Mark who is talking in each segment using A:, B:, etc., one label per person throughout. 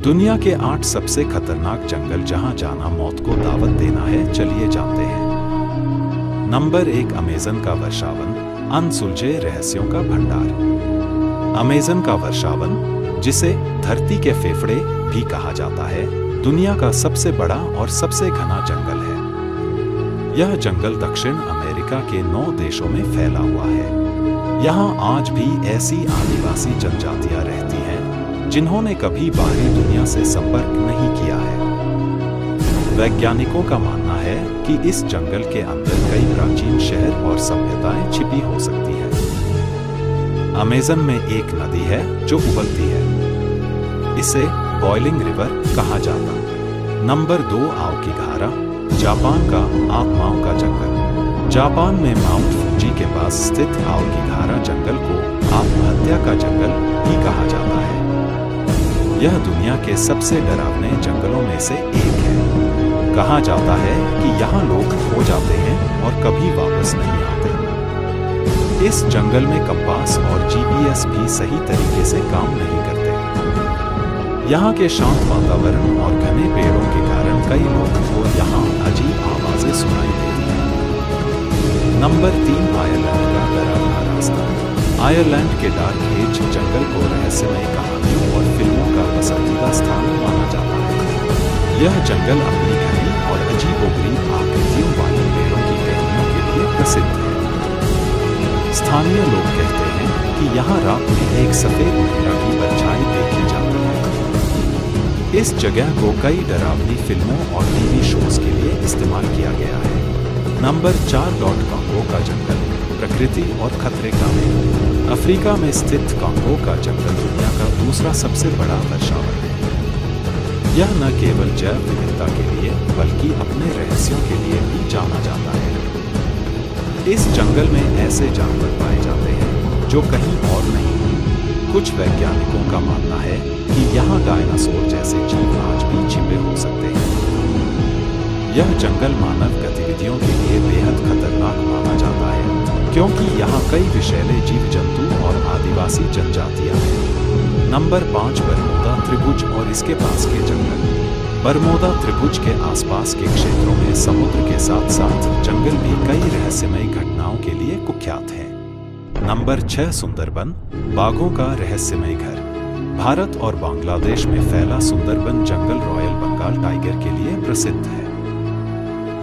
A: दुनिया के 8 सबसे खतरनाक जंगल जहां जाना मौत को दावत देना है, चलिए जानते हैं। नंबर 1, अमेज़न का वर्षावन, अनसुलझे रहस्यों का भंडार। अमेज़न का वर्षावन, जिसे धरती के फेफड़े भी कहा जाता है, दुनिया का सबसे बड़ा और सबसे घना जंगल है। यह जंगल दक्षिण अमेरिका के 9 देशों में फैला हुआ है। यहाँ आज भी ऐसी आदिवासी जनजातियां रहती हैं जिन्होंने कभी बाहरी दुनिया से संपर्क नहीं किया है। वैज्ञानिकों का मानना है कि इस जंगल के अंदर कई प्राचीन शहर और सभ्यताएं छिपी हो सकती हैं। अमेज़न में एक नदी है जो उबलती है, इसे बॉइलिंग रिवर कहा जाता। नंबर 2, आओकिगाहरा, जापान का आत्माओं का जंगल। जापान में माउंट फूजी के पास स्थित आओकिगाहरा जंगल को आत्महत्या का जंगल भी कहा जाता है। यह दुनिया के सबसे डरावने जंगलों में से एक है। कहा जाता है कि यहाँ लोग खो जाते हैं और कभी वापस नहीं आते। इस जंगल में कंपास और जीपीएस भी सही तरीके से काम नहीं करते। यहाँ के शांत वातावरण और घने पेड़ों के कारण कई लोगों को यहाँ अजीब आवाजें सुनाई देती हैं। नंबर 3, आयरलैंड का डरावना रास्ता। आयरलैंड के डार्क एज जंगल को रहस्यमय कहानियों और फिल्मों का पसंदीदा स्थान माना जाता है। यह जंगल अपनी घनी और अजीबोगरीब आकृतियों वाले पेड़ों की टहनियों के लिए प्रसिद्ध है। स्थानीय लोग कहते हैं कि यहाँ रात में एक सफेद महिला की परछाई देखी जाती है। इस जगह को कई डरावनी फिल्मों और टीवी शोज के लिए इस्तेमाल किया गया है। नंबर 4, कांगो का जंगल, प्रकृति और खतरे का मेल। अफ्रीका में स्थित कांगो का जंगल दुनिया का दूसरा सबसे बड़ा वर्षावन है। यह न केवल जैव विविधता के लिए बल्कि अपने रहस्यों के लिए भी जाना जाता है। इस जंगल में ऐसे जानवर पाए जाते हैं जो कहीं और नहीं। कुछ वैज्ञानिकों का मानना है कि यहाँ डायनासोर जैसे जीव आज भी छिपे हो सकते हैं। यह जंगल मानव गतिविधियों के लिए बेहद खतरनाक माना जाता है क्योंकि यहाँ कई विषैले जीव जंतु और आदिवासी जनजातियां हैं। नंबर 5, बरमूदा त्रिभुज और इसके पास के जंगल। बरमूदा त्रिभुज के आसपास के क्षेत्रों में समुद्र के साथ साथ जंगल भी कई रहस्यमय घटनाओं के लिए कुख्यात हैं। नंबर 6, सुंदरबन, बाघों का रहस्यमय घर। भारत और बांग्लादेश में फैला सुंदरबन जंगल रॉयल बंगाल टाइगर के लिए प्रसिद्ध है।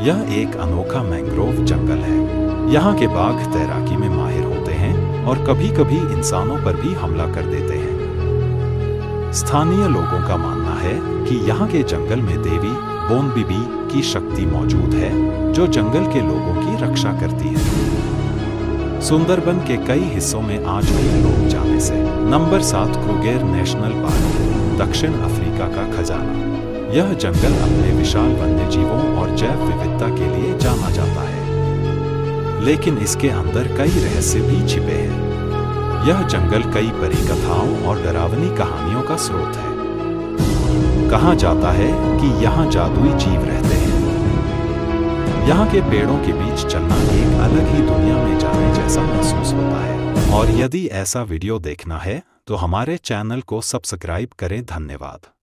A: यह एक अनोखा मैंग्रोव जंगल है। यहाँ के बाघ तैराकी में माहिर होते हैं और कभी-कभी इंसानों पर भी हमला कर देते हैं। स्थानीय लोगों का मानना है कि यहाँ के जंगल में देवी बोनबिबी की शक्ति मौजूद है जो जंगल के लोगों की रक्षा करती है। सुंदरबन के कई हिस्सों में आज भी लोग जाने से। नंबर 7, क्रूगर नेशनल पार्क, दक्षिण अफ्रीका का खजाना। यह जंगल अपने विशाल वन्यजीवों और जैव विविधता के लिए जाना जाता है, लेकिन इसके अंदर कई रहस्य भी छिपे हैं। यह जंगल कई परी कथाओं और डरावनी कहानियों का स्रोत है। कहा जाता है कि यहाँ जादुई जीव रहते हैं। यहाँ के पेड़ों के बीच चलना एक अलग ही दुनिया में जाने जैसा महसूस होता है। और यदि ऐसा वीडियो देखना है तो हमारे चैनल को सब्सक्राइब करें। धन्यवाद।